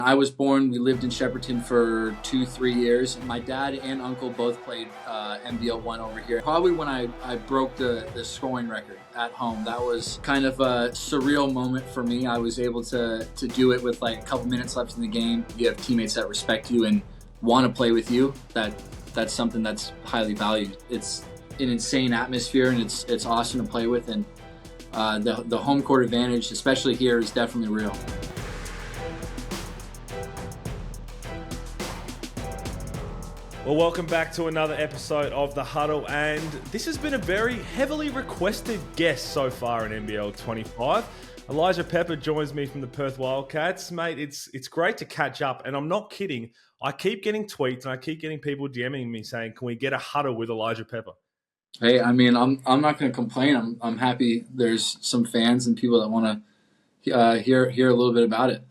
I was born, we lived in Shepparton for 2, 3 years. My dad and uncle both played NBL 1 over here. Probably when I broke the scoring record at home, that was kind of a surreal moment for me. I was able to do it with like a couple minutes left in the game. You have teammates that respect you and want to play with you. That's something that's highly valued. It's an insane atmosphere and it's awesome to play with. And the home court advantage, especially here, is definitely real. Well, welcome back to another episode of The Huddle, and this has been a very heavily requested guest so far in NBL 25. Elijah Pepper joins me from the Perth Wildcats. Mate, it's great to catch up, and I'm not kidding. I keep getting tweets, and I keep getting people DMing me saying, can we get a huddle with Elijah Pepper? Hey, I mean, I'm not going to complain. I'm happy there's some fans and people that want to hear a little bit about it.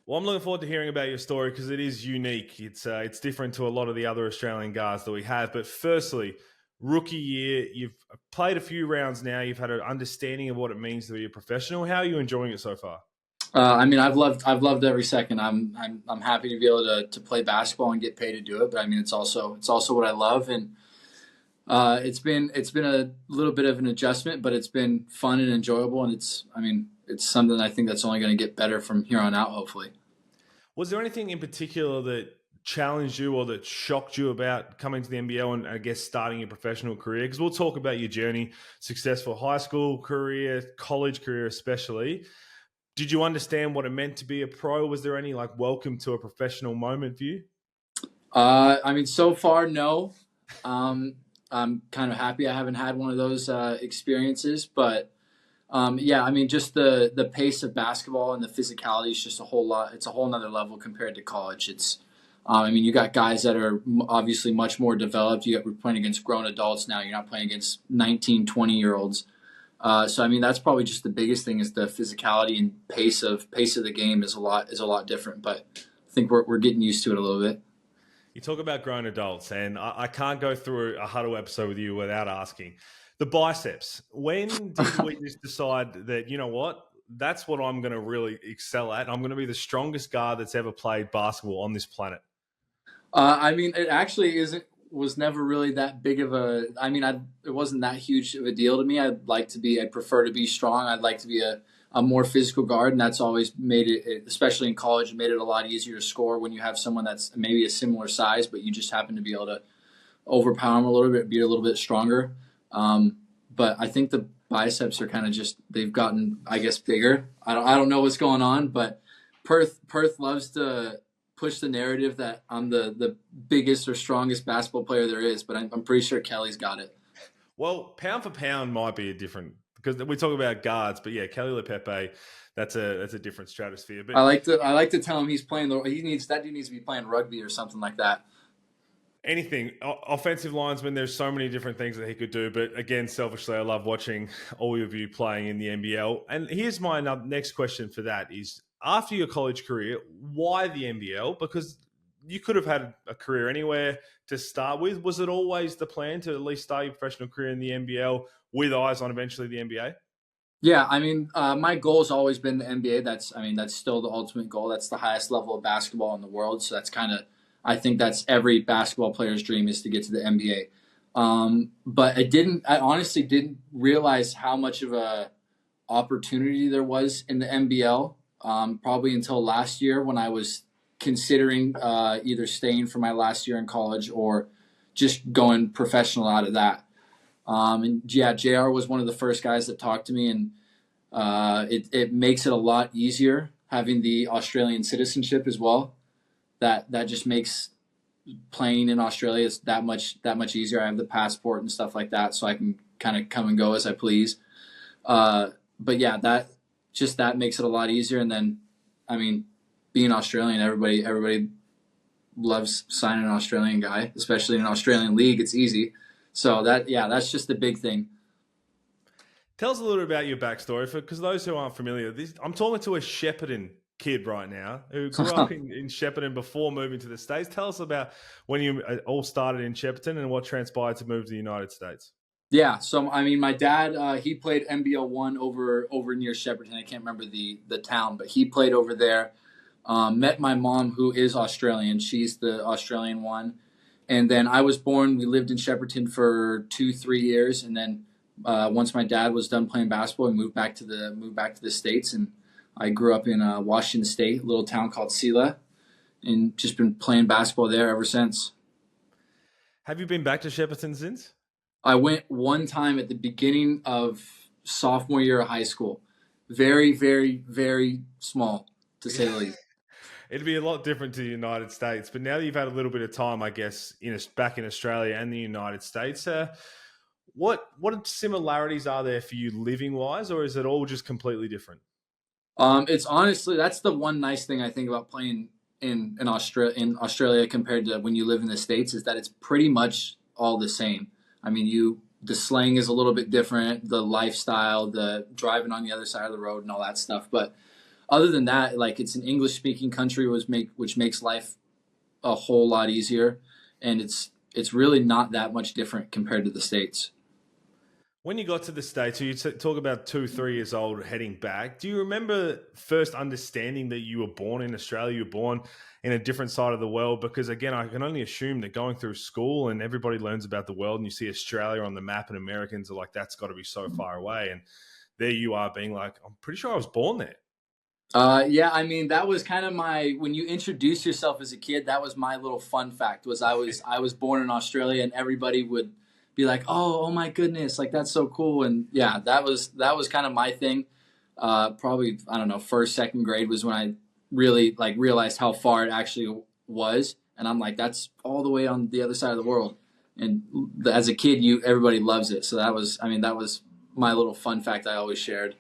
Well, I'm looking forward to hearing about your story because it is unique. It's different to a lot of the other Australian guards that we have. But firstly, rookie year, you've played a few rounds now. You've had an understanding of what it means to be a professional. How are you enjoying it so far? I mean, I've loved every second. I'm happy to be able to play basketball and get paid to do it. But I mean, it's also what I love, and it's been a little bit of an adjustment, but it's been fun and enjoyable. And it's something I think that's only going to get better from here on out, hopefully. Was there anything in particular that challenged you or that shocked you about coming to the NBL and I guess starting your professional career? Because we'll talk about your journey, successful high school career, college career especially. Did you understand what it meant to be a pro? Was there any like welcome to a professional moment for you? I mean, so far, no. I'm kind of happy I haven't had one of those experiences, but yeah, I mean, just the pace of basketball and the physicality is just a whole lot. It's a whole nother level compared to college. I mean, you got guys that are obviously much more developed. We're playing against grown adults now. You're not playing against 19, 20-year-olds. So, I mean, that's probably just the biggest thing is the physicality and pace of the game is a lot different. But I think we're getting used to it a little bit. You talk about grown adults, and I can't go through a Huddle episode with you without asking. The biceps. When did we just decide that, you know what, that's what I'm going to really excel at? I'm going to be the strongest guard that's ever played basketball on this planet. I mean, it actually was never really that big of a. I mean, it wasn't that huge of a deal to me. I'd prefer to be strong. I'd like to be a more physical guard, and that's always made it, especially in college, made it a lot easier to score when you have someone that's maybe a similar size, but you just happen to be able to overpower them a little bit, be a little bit stronger. But I think the biceps are kind of they've gotten, I guess, bigger. I don't know what's going on, but Perth loves to push the narrative that I'm the biggest or strongest basketball player there is, but I'm pretty sure Kelly's got it. Well, pound for pound might be a different, because we talk about guards, but yeah, Kelly LePepe, that's a different stratosphere. But I like to tell him that dude needs to be playing rugby or something like that. Anything. Offensive linesman, there's so many different things that he could do. But again, selfishly, I love watching all of you playing in the NBL. And here's my next question for that is, after your college career, why the NBL? Because you could have had a career anywhere to start with. Was it always the plan to at least start your professional career in the NBL with eyes on eventually the NBA? Yeah, I mean, my goal has always been the NBA. That's still the ultimate goal. That's the highest level of basketball in the world. So that's I think that's every basketball player's dream is to get to the NBA. But I honestly didn't realize how much of a opportunity there was in the NBL, probably until last year when I was considering either staying for my last year in college or just going professional out of that. And yeah, JR was one of the first guys that talked to me, and it makes it a lot easier having the Australian citizenship as well. That just makes playing in Australia is that much easier. I have the passport and stuff like that, so I can kind of come and go as I please. But yeah, that makes it a lot easier. And then, I mean, being Australian, everybody loves signing an Australian guy, especially in an Australian league. It's easy. So that's just the big thing. Tell us a little bit about your backstory, because those who aren't familiar, I'm talking to a Shepparton kid right now who grew up in Shepparton before moving to the States. Tell us about when you all started in Shepparton and what transpired to move to the United States. Yeah, so I mean, my dad he played NBL 1 over near Shepparton. I can't remember the town, but he played over there. Met my mom, who is Australian. She's the Australian one. And then I was born. We lived in Shepparton for 2, 3 years, and then once my dad was done playing basketball, we moved back to the States, and I grew up in Washington State, a little town called Sela, and just been playing basketball there ever since. Have you been back to Shepparton since? I went one time at the beginning of sophomore year of high school. Very, very, very small, to say the least. It'd be a lot different to the United States, but now that you've had a little bit of time, I guess, back in Australia and the United States, what similarities are there for you living wise, or is it all just completely different? It's honestly that's the one nice thing I think about playing in Australia compared to when you live in the States is that it's pretty much all the same. I mean, the slang is a little bit different, the lifestyle, the driving on the other side of the road, and all that stuff. But other than that, like it's an English speaking country, which makes life a whole lot easier, and it's really not that much different compared to the States. When you got to the States, so you talk about 2, 3 years old heading back. Do you remember first understanding that you were born in Australia, you were born in a different side of the world? Because again, I can only assume that going through school and everybody learns about the world and you see Australia on the map and Americans are like, that's got to be so far away. And there you are being like, I'm pretty sure I was born there. Yeah, I mean that was kind of my when you introduce yourself as a kid, that was my little fun fact was I was born in Australia and everybody would be like, "Oh, oh my goodness, like that's so cool." And yeah, that was kind of my thing. Probably I don't know, first, second grade was when I really like realized how far it actually was, and I'm like, that's all the way on the other side of the world. And as a kid, you everybody loves it. So that was my little fun fact I always shared.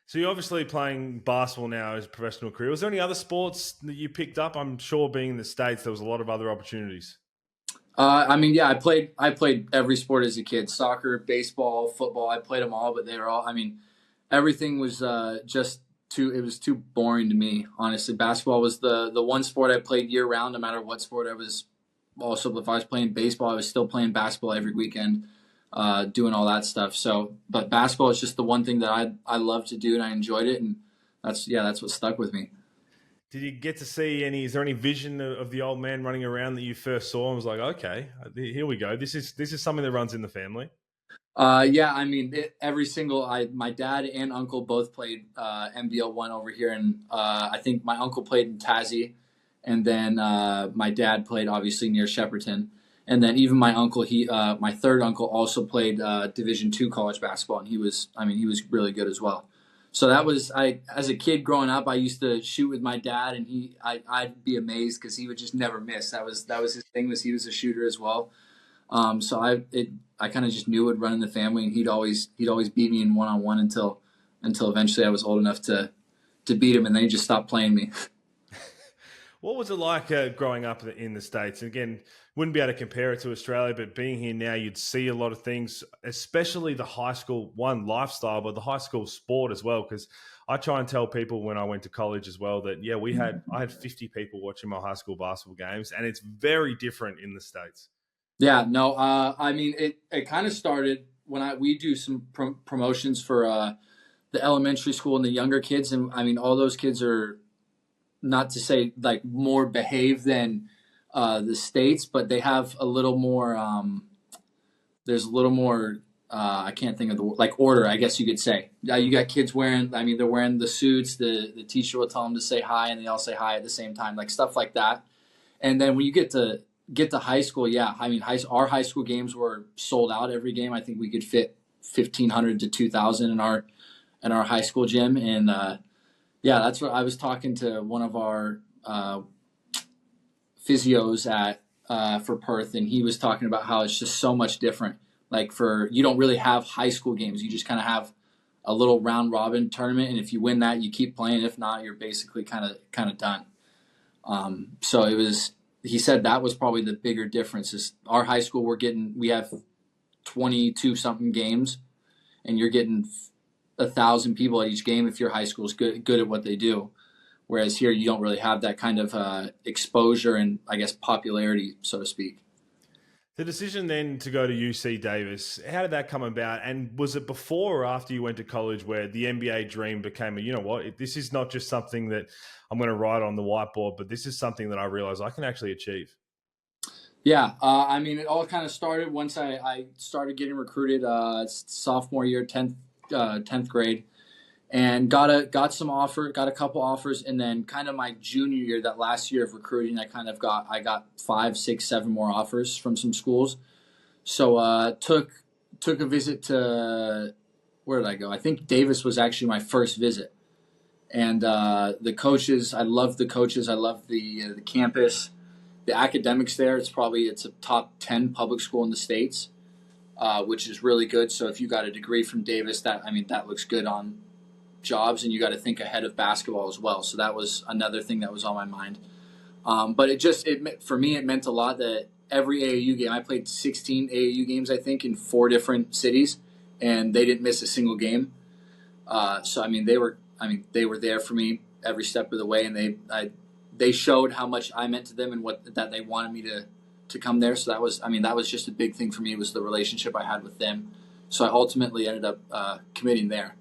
So you're obviously playing basketball now as a professional career. Was there any other sports that you picked up? I'm sure being in the States, there was a lot of other opportunities. I mean, yeah, I played every sport as a kid: soccer, baseball, football. I played them all, but they were all. I mean, everything was just too. It was too boring to me, honestly. Basketball was the one sport I played year round, no matter what sport I was. Also, if I was playing baseball, I was still playing basketball every weekend, doing all that stuff. So, but basketball is just the one thing that I love to do, and I enjoyed it, and that's what stuck with me. Did you get to see any? Is there any vision of the old man running around that you first saw and was like, okay, here we go. This is something that runs in the family. Yeah, I mean, my dad and uncle both played NBL one over here, and I think my uncle played in Tassie, and then my dad played obviously near Shepparton, and then even my third uncle also played Division II college basketball, and he was really good as well. So that was as a kid growing up, I used to shoot with my dad, and I'd be amazed because he would just never miss. That was his thing was he was a shooter as well. So I kind of just knew it would run in the family, and he'd always beat me in one on one until eventually I was old enough to beat him, and then he just stopped playing me. What was it like growing up in the States? And again, wouldn't be able to compare it to Australia, but being here now, you'd see a lot of things, especially the high school one lifestyle, but the high school sport as well. Because I try and tell people when I went to college as well that yeah, I had 50 people watching my high school basketball games, and it's very different in the States. Yeah, no, I mean it kind of started when we do some promotions for the elementary school and the younger kids, and I mean all those kids are not to say like more behaved than the states, but they have a little more. There's a little more. I can't think of the like order. I guess you could say. You got kids wearing. I mean, they're wearing the suits. The teacher will tell them to say hi, and they all say hi at the same time, like stuff like that. And then when you get to high school, yeah, I mean, our high school games were sold out every game. I think we could fit 1,500 to 2,000 in our high school gym, and yeah, that's what I was talking to one of our physios at for Perth, and he was talking about how it's just so much different. Like you don't really have high school games; you just kind of have a little round robin tournament, and if you win that, you keep playing. If not, you're basically kind of done. So it was. He said that was probably the bigger difference. Is our high school we have 22 something games, and you're getting 1,000 people at each game if your high school is good at what they do. Whereas here you don't really have that kind of exposure and I guess popularity, so to speak. The decision then to go to UC Davis, how did that come about? And was it before or after you went to college where the NBA dream became you know what, this is not just something that I'm going to write on the whiteboard, but this is something that I realize I can actually achieve? Yeah, I mean, it all kind of started once I started getting recruited sophomore year, 10th grade, and got a couple offers, and then kind of my junior year, that last year of recruiting, I got 5, 6, 7 more offers from some schools. So took a visit to, where did I go? I think Davis was actually my first visit, and the coaches, I loved the coaches, I loved the campus, the academics there. It's a top 10 public school in the States, which is really good. So if you got a degree from Davis, that looks good on jobs, and you got to think ahead of basketball as well. So that was another thing that was on my mind. But for me, it meant a lot that every AAU game, I played 16 AAU games, I think, in 4 different cities, and they didn't miss a single game. So they were there for me every step of the way, and they showed how much I meant to them and that they wanted me to come there. So that was just a big thing for me. It was the relationship I had with them. So I ultimately ended up committing there.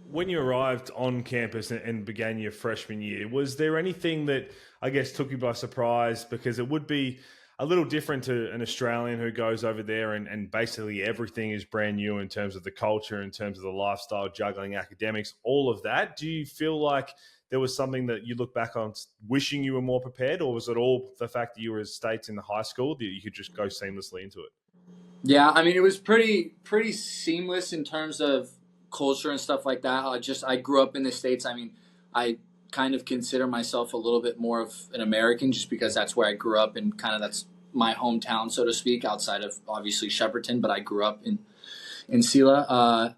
When you arrived on campus and began your freshman year, was there anything that I guess took you by surprise? Because it would be a little different to an Australian who goes over there and basically everything is brand new in terms of the culture, in terms of the lifestyle, juggling academics, all of that. Do you feel like there was something that you look back on wishing you were more prepared, or was it all the fact that you were States in the high school that you could just go seamlessly into it? Yeah, I mean, it was pretty seamless in terms of culture and stuff like that. I grew up in the States. I mean, I kind of consider myself a little bit more of an American just because that's where I grew up, and kind of that's my hometown, so to speak, outside of obviously Shepparton, but I grew up in Sela.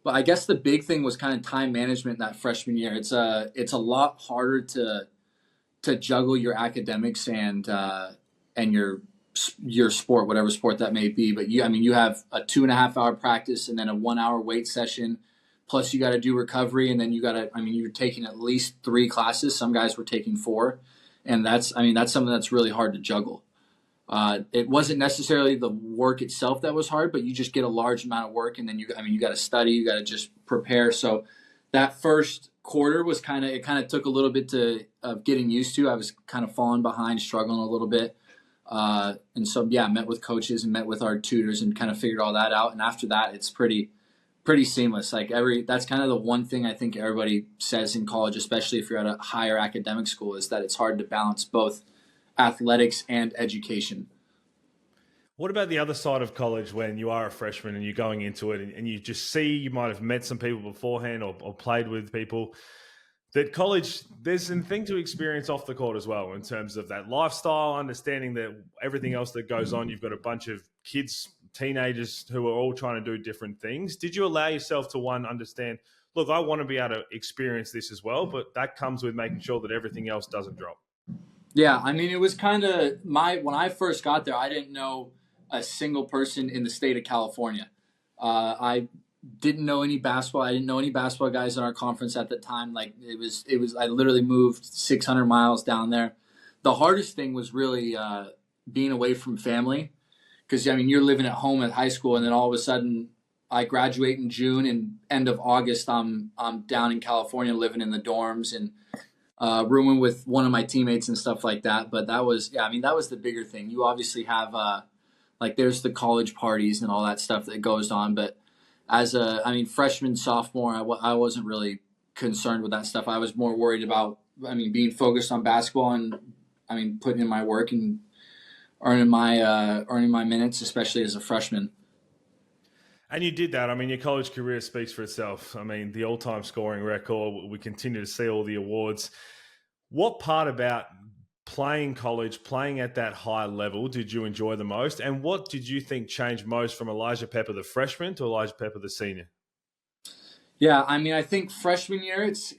But I guess the big thing was kind of time management that freshman year. It's a lot harder to juggle your academics and your sport, whatever sport that may be. But you have a 2.5 hour practice and then a 1 hour weight session. Plus you got to do recovery, and then you're taking at least 3 classes. Some guys were taking 4, and that's something that's really hard to juggle. It wasn't necessarily the work itself that was hard, but you just get a large amount of work, and then you got to study, you got to just prepare. So that first quarter was kind of took a little bit of getting used to. I was kind of falling behind, struggling a little bit. And so, yeah, met with coaches and met with our tutors and kind of figured all that out. And after that, it's pretty seamless. That's kind of the one thing I think everybody says in college, especially if you're at a higher academic school, is that it's hard to balance both athletics and education. What about the other side of college when you are a freshman and you're going into it and you just see, you might have met some people beforehand or played with people, that college, there's a thing to experience off the court as well in terms of that lifestyle, understanding that everything else that goes on, you've got a bunch of kids, teenagers who are all trying to do different things. Did you allow yourself to, one, understand, look, I want to be able to experience this as well, but that comes with making sure that everything else doesn't drop? Yeah, I mean, it was kind of when I first got there, I didn't know a single person in the state of California. I didn't know any basketball. I didn't know any basketball guys in our conference at the time. Like I literally moved 600 miles down there. The hardest thing was really being away from family, because you're living at home at high school, and then all of a sudden I graduate in June, and end of August I'm down in California living in the dorms and rooming with one of my teammates and stuff like that. But that was the bigger thing. You obviously have there's the college parties and all that stuff that goes on, but freshman, sophomore, I wasn't really concerned with that stuff. I was more worried about, being focused on basketball and, putting in my work and earning my minutes, especially as a freshman. And you did that. Your college career speaks for itself. The all-time scoring record, we continue to see all the awards. What part about playing college, playing at that high level, did you enjoy the most? And what did you think changed most from Elijah Pepper, the freshman, to Elijah Pepper, the senior? Yeah, I think freshman year, it's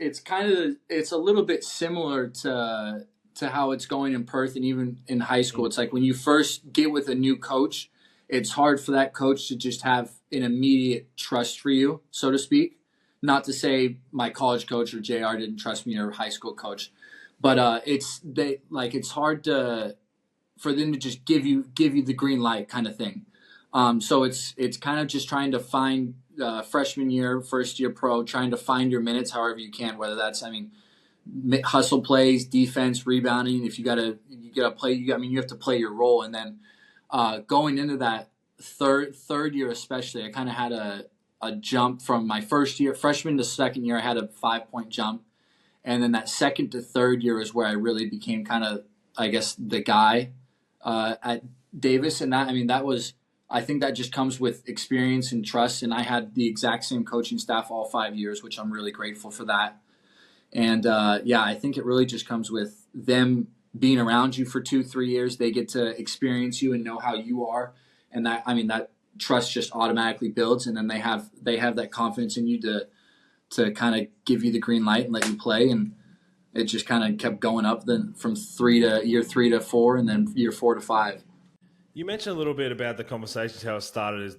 a little bit similar to how it's going in Perth and even in high school. It's like when you first get with a new coach, it's hard for that coach to just have an immediate trust for you, so to speak. Not to say my college coach or JR didn't trust me, or high school coach, but it's hard to for them to just give you the green light kind of thing. So it's kind of just trying to find freshman year, first year pro, trying to find your minutes however you can. Whether that's hustle plays, defense, rebounding. If you gotta play, you have to play your role. And then going into that third year especially, I kind of had a jump from my first year, freshman to second year. I had a 5-point jump, and then that second to third year is where I really became kind of, I guess, the guy at Davis. And that was, I think that just comes with experience and trust. And I had the exact same coaching staff all 5 years, which I'm really grateful for that. And I think it really just comes with them being around you for 2-3 years. They get to experience you and know how you are, and that trust just automatically builds. And then they have that confidence in you to kind of give you the green light and let you play. And it just kind of kept going up then from year 3 to 4, and then year 4 to 5. You mentioned a little bit about the conversations, how it started as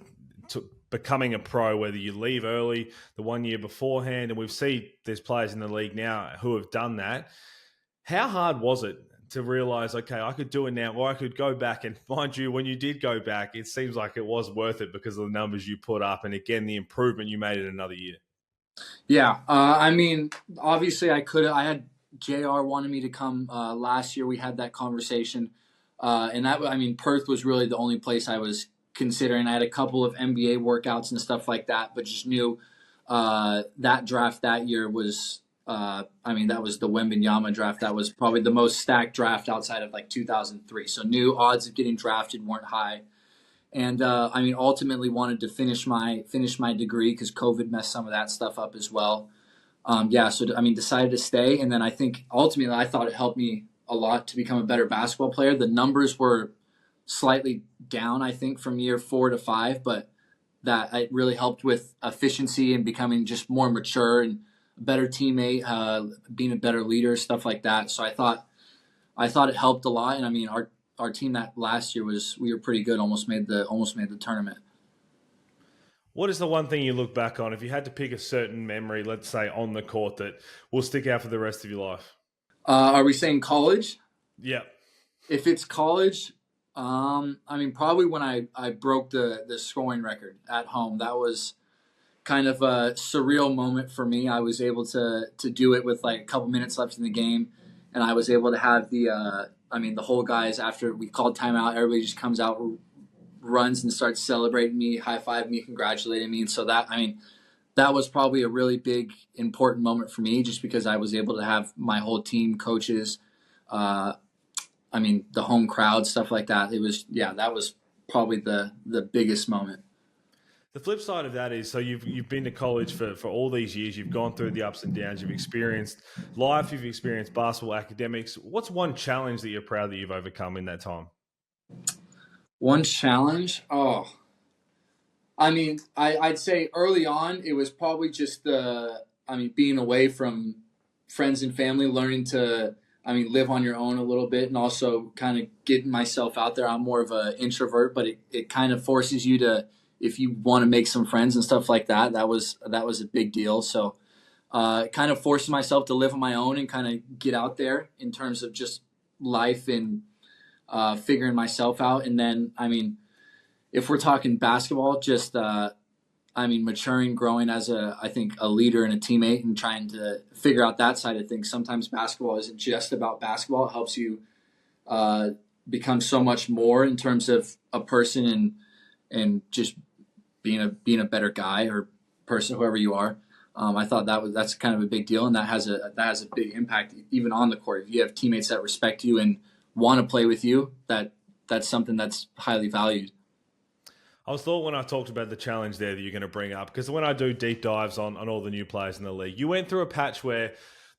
becoming a pro, whether you leave early the 1 year beforehand, and we've seen there's players in the league now who have done that. How hard was it to realize, okay, I could do it now, or I could go back? And mind you, when you did go back, it seems like it was worth it because of the numbers you put up, and again, the improvement you made in another year. Yeah, obviously I had JR wanted me to come last year. We had that conversation, and Perth was really the only place I was considering. I had a couple of NBA workouts and stuff like that, but just knew that draft that year was, that was the Wembanyama draft. That was probably the most stacked draft outside of 2003. So knew odds of getting drafted weren't high. And ultimately wanted to finish my degree because COVID messed some of that stuff up as well. Decided to stay. And then I think ultimately I thought it helped me a lot to become a better basketball player. The numbers were slightly down, I think, from year 4 to 5, but that it really helped with efficiency and becoming just more mature and a better teammate, being a better leader, stuff like that. So I thought it helped a lot. And our team that last year we were pretty good, almost made the tournament. What is the one thing you look back on if you had to pick a certain memory, let's say on the court, that will stick out for the rest of your life? Are we saying college? Yeah. If it's college, probably when I broke the scoring record at home. That was kind of a surreal moment for me. I was able to do it with a couple minutes left in the game, and I was able to have the whole guys, after we called timeout, everybody just comes out, runs and starts celebrating me, high-fiving me, congratulating me. And so that was probably a really big, important moment for me, just because I was able to have my whole team, coaches, the home crowd, stuff like that. That was probably the biggest moment. The flip side of that is, so you've been to college for all these years, you've gone through the ups and downs, you've experienced life, you've experienced basketball, academics. What's one challenge that you're proud that you've overcome in that time? One challenge? Oh, I'd say early on, it was probably just being away from friends and family, learning to, live on your own a little bit, and also kind of getting myself out there. I'm more of an introvert, but it kind of forces you to, if you want to make some friends and stuff like that. That was a big deal. So kind of forcing myself to live on my own and kind of get out there in terms of just life and figuring myself out. And then, if we're talking basketball, just, maturing, growing as a leader and a teammate, and trying to figure out that side of things. Sometimes basketball isn't just about basketball. It helps you become so much more in terms of a person and just being a better guy or person, whoever you are. I thought that's kind of a big deal, and that has a big impact even on the court. If you have teammates that respect you and want to play with you, that's something that's highly valued. I was thought when I talked about the challenge there that you're going to bring up, because when I do deep dives on all the new players in the league, you went through a patch where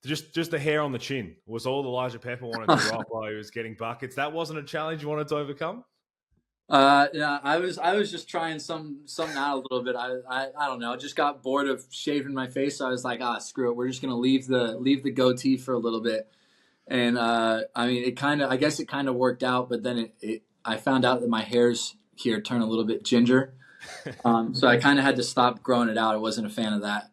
just the hair on the chin was all Elijah Pepper wanted to rock while he was getting buckets. That wasn't a challenge you wanted to overcome? I was just trying something out a little bit. I don't know. I just got bored of shaving my face, so I was like, screw it. We're just gonna leave the goatee for a little bit. And I guess it kind of worked out, but then I found out that my hairs here turn a little bit ginger, so I kind of had to stop growing it out. I wasn't a fan of that.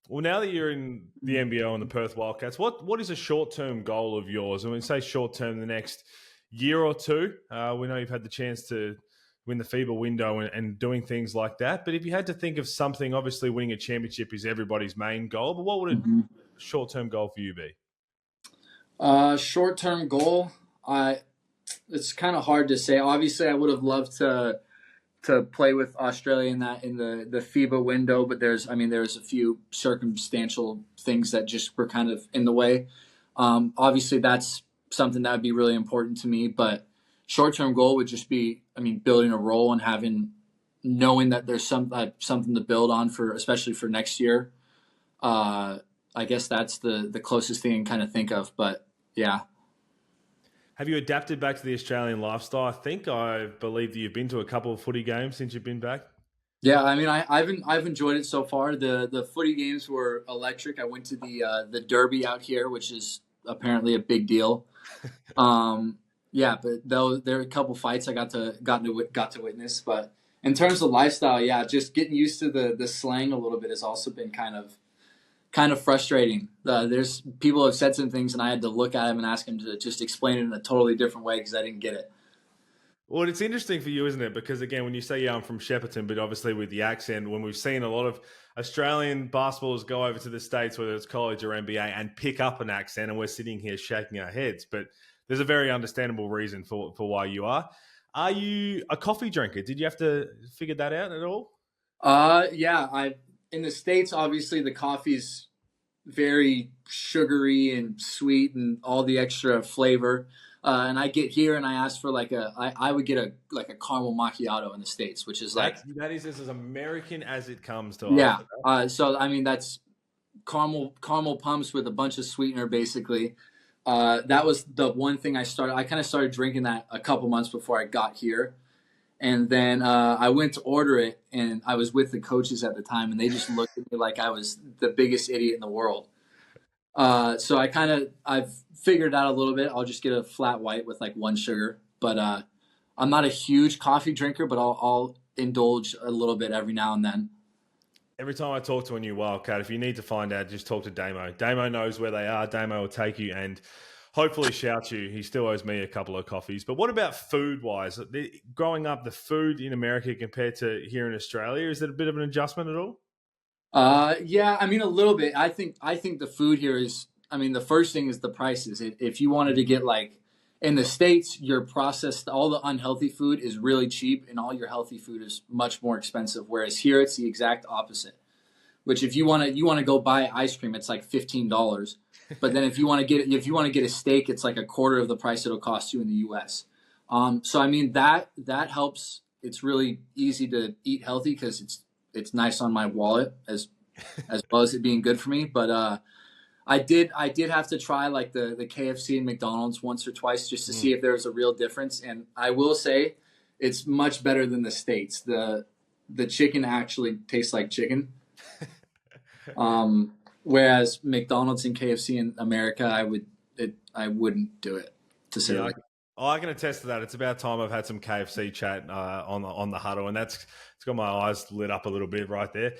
Well, now that you're in the NBL and the Perth Wildcats, what is a short-term goal of yours? And when we say short-term, the next year or two. We know you've had the chance to win the FIBA window and doing things like that. But if you had to think of something, obviously winning a championship is everybody's main goal. But what would a Mhm. short-term goal for you be? Short-term goal, I it's kind of hard to say. Obviously, I would have loved to play with Australia in the FIBA window, but there's a few circumstantial things that just were kind of in the way. Obviously, that's something that would be really important to me. But short term goal would just be, building a role and knowing that there's something to build on for, especially for next year. Uh, I guess that's the closest thing I can kind of think of. But yeah. Have you adapted back to the Australian lifestyle? I believe that you've been to a couple of footy games since you've been back. Yeah, I've enjoyed it so far. The footy games were electric. I went to the Derby out here, which is apparently a big deal. Yeah, but though there are a couple fights I got to witness. But in terms of lifestyle, yeah, just getting used to the slang a little bit has also been kind of frustrating. There's people have said some things, and I had to look at him and ask him to just explain it in a totally different way because I didn't get it. Well, it's interesting for you, isn't it? Because again, when you say, yeah, I'm from Shepparton, but obviously with the accent, when we've seen a lot of Australian basketballers go over to the States, whether it's college or NBA, and pick up an accent, and we're sitting here shaking our heads. But there's a very understandable reason for why you are. Are you a coffee drinker? Did you have to figure that out at all? Yeah, I in the States, obviously the coffee's very sugary and sweet and all the extra flavor. And I get here and I ask for I would get a caramel macchiato in the States, which is like, That is as American as it comes to yeah. offer. So that's caramel pumps with a bunch of sweetener basically. That was the one thing I kind of started drinking that a couple months before I got here. And then I went to order it, and I was with the coaches at the time, and they just looked at me like I was the biggest idiot in the world. So I've figured out a little bit. I'll just get a flat white with like one sugar. But I'm not a huge coffee drinker, but I'll indulge a little bit every now and then. Every time I talk to a new Wildcat, if you need to find out, just talk to Damo. Damo knows where they are. Damo will take you and hopefully shout you. He still owes me a couple of coffees. But what about food-wise? Growing up, the food in America compared to here in Australia, is it a bit of an adjustment at all? Yeah, a little bit. I think the food here is. The first thing is the prices. If you wanted to get like in the States, your processed all the unhealthy food is really cheap, and all your healthy food is much more expensive. Whereas here, it's the exact opposite. Which if you want to go buy ice cream, it's like $15. But then if you want to get a steak, it's like a quarter of the price it'll cost you in the U.S. So that helps. It's really easy to eat healthy because it's nice on my wallet as well as it being good for me. But I did have to try like the KFC and McDonald's once or twice just to see if there was a real difference. And I will say it's much better than the States. The chicken actually tastes like chicken. Whereas McDonald's and KFC in America, I wouldn't do it to say Yeah, like. I can attest to that. It's about time I've had some KFC chat on the huddle, and it's got my eyes lit up a little bit right there.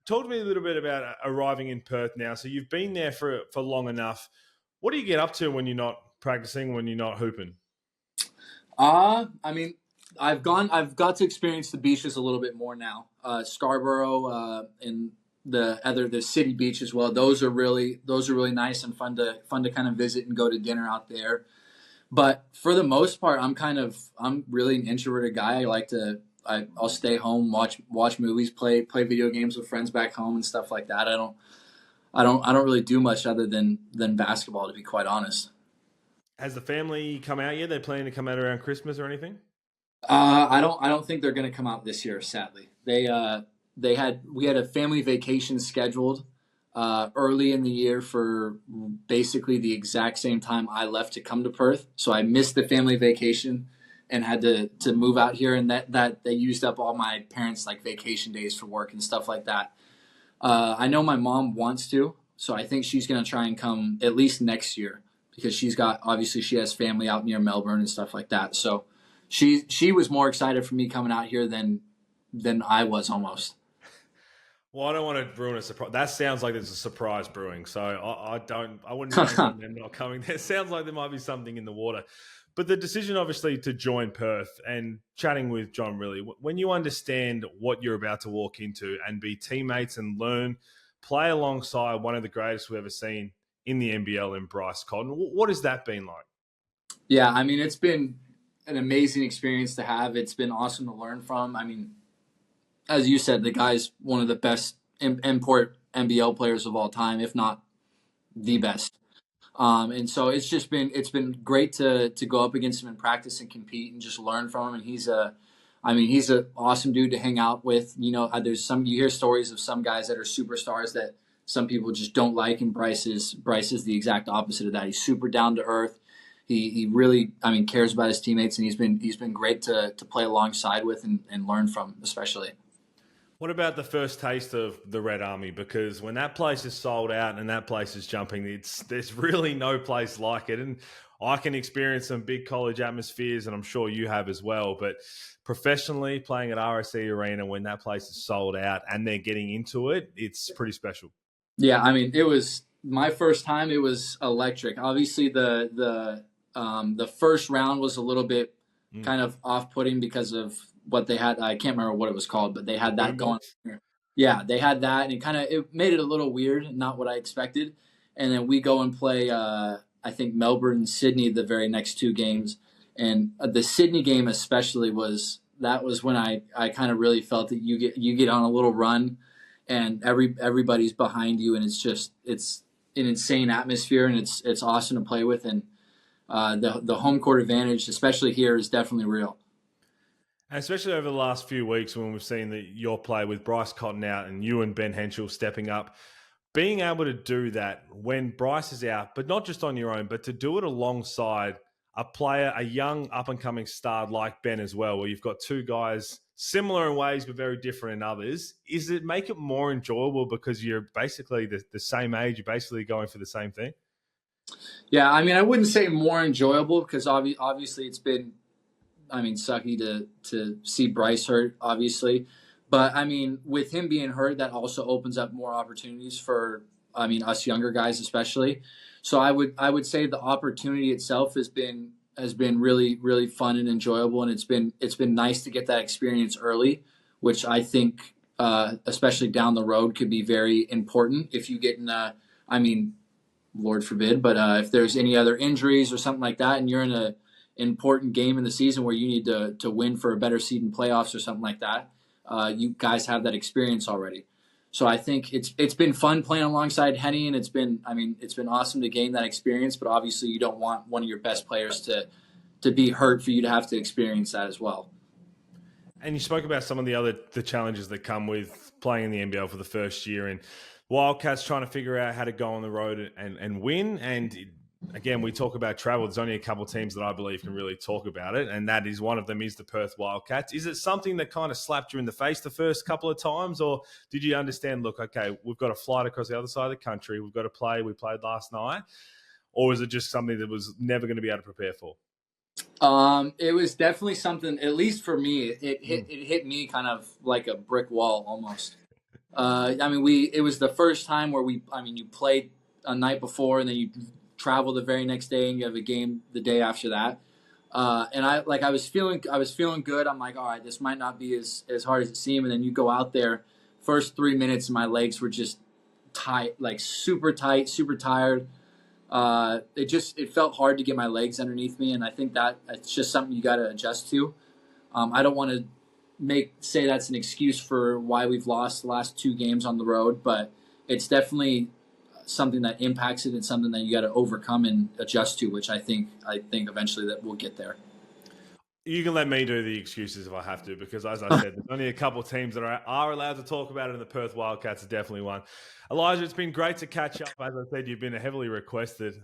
Talk to me a little bit about arriving in Perth now. So you've been there for long enough. What do you get up to when you're not practicing, when you're not hooping? Uh, I mean, I've got to experience the beaches a little bit more now. Scarborough, and the city beach as well. Those are really nice and fun to kind of visit and go to dinner out there. But for the most part, I'm really an introverted guy. I'll stay home, watch movies, play video games with friends back home and stuff like that. I don't really do much other than basketball, to be quite honest. Has the family come out yet? They planning to come out around Christmas or anything? I don't think they're going to come out this year. Sadly, we had a family vacation scheduled early in the year for basically the exact same time I left to come to Perth. So I missed the family vacation and had to move out here, and that they used up all my parents' like vacation days for work and stuff like that. I know my mom wants to, so I think she's going to try and come at least next year because obviously she has family out near Melbourne and stuff like that. So she was more excited for me coming out here than I was almost. Well, I don't want to ruin a surprise. That sounds like there's a surprise brewing. So I wouldn't bank on them not coming. There sounds like there might be something in the water. But the decision, obviously, to join Perth and chatting with John, really, when you understand what you're about to walk into and be teammates and learn, play alongside one of the greatest we've ever seen in the NBL in Bryce Cotton, what has that been like? Yeah, I mean, it's been an amazing experience to have. It's been awesome to learn from. I mean, as you said, the guy's one of the best import NBL players of all time, if not the best. And so it's been great to go up against him in practice and compete and just learn from him. And he's an awesome dude to hang out with. You know, you hear stories of some guys that are superstars that some people just don't like, and Bryce is the exact opposite of that. He's super down to earth. He really, I mean, cares about his teammates, and he's been great to play alongside with and learn from, especially. What about the first taste of the Red Army? Because when that place is sold out and that place is jumping, there's really no place like it. And I can experience some big college atmospheres, and I'm sure you have as well. But professionally, playing at RSC Arena when that place is sold out and they're getting into it, it's pretty special. Yeah, I mean, it was my first time. It was electric. Obviously, the first round was a little bit kind of off-putting because of what they had. I can't remember what it was called, but they had that going. Yeah, they had that, and it made it a little weird, not what I expected. And then we go and play, I think, Melbourne and Sydney the very next two games. And the Sydney game especially was when I kind of really felt that you get on a little run, and everybody's behind you, and it's an insane atmosphere, and it's awesome to play with. And the home court advantage, especially here, is definitely real. And especially over the last few weeks when we've seen your play with Bryce Cotton out and you and Ben Henschel stepping up, being able to do that when Bryce is out, but not just on your own, but to do it alongside a player, a young up-and-coming star like Ben as well, where you've got two guys similar in ways but very different in others, is it make it more enjoyable because you're basically the same age, you're basically going for the same thing? Yeah, I mean, I wouldn't say more enjoyable because obviously it's been, I mean, sucky to see Bryce hurt, obviously. But, I mean, with him being hurt, that also opens up more opportunities for, I mean, us younger guys especially. So I would say the opportunity itself has been really, really fun and enjoyable, and it's been nice to get that experience early, which I think, especially down the road, could be very important if you get in I mean, Lord forbid, but if there's any other injuries or something like that, and you're in a important game in the season where you need to win for a better seed in playoffs or something like that, you guys have that experience already. So I think it's been fun playing alongside Henny, and it's been awesome to gain that experience. But obviously, you don't want one of your best players to be hurt for you to have to experience that as well. And you spoke about some of the challenges that come with playing in the NBL for the first year, and Wildcats trying to figure out how to go on the road and win. And again, we talk about travel. There's only a couple of teams that I believe can really talk about it, and that is one of them is the Perth Wildcats. Is it something that kind of slapped you in the face the first couple of times, or did you understand, look, okay, we've got a flight across the other side of the country, we've got to play, we played last night, or was it just something that was never going to be able to prepare for? It was definitely something, at least for me, it hit me kind of like a brick wall almost. I mean, it was the first time where you played a night before and then you travel the very next day and you have a game the day after that. And I was feeling good. I'm like, all right, this might not be as hard as it seemed. And then you go out there, first 3 minutes, and my legs were just tight, like super tight, super tired. It felt hard to get my legs underneath me. And I think that it's just something you got to adjust to. I don't want to say that's an excuse for why we've lost the last two games on the road, but it's definitely something that impacts it and something that you got to overcome and adjust to, which I think eventually that we'll get there. You can let me do the excuses if I have to, because as I said, there's only a couple of teams that are allowed to talk about it, and the Perth Wildcats are definitely one. Elijah, it's been great to catch up. As I said, you've been heavily requested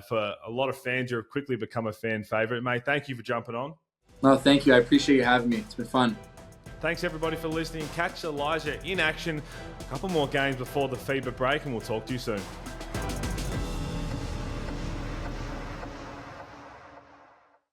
for a lot of fans. You've quickly become a fan favourite. Mate, thank you for jumping on. No, thank you. I appreciate you having me. It's been fun. Thanks, everybody, for listening. Catch Elijah in action. A couple more games before the FIBA break, and we'll talk to you soon.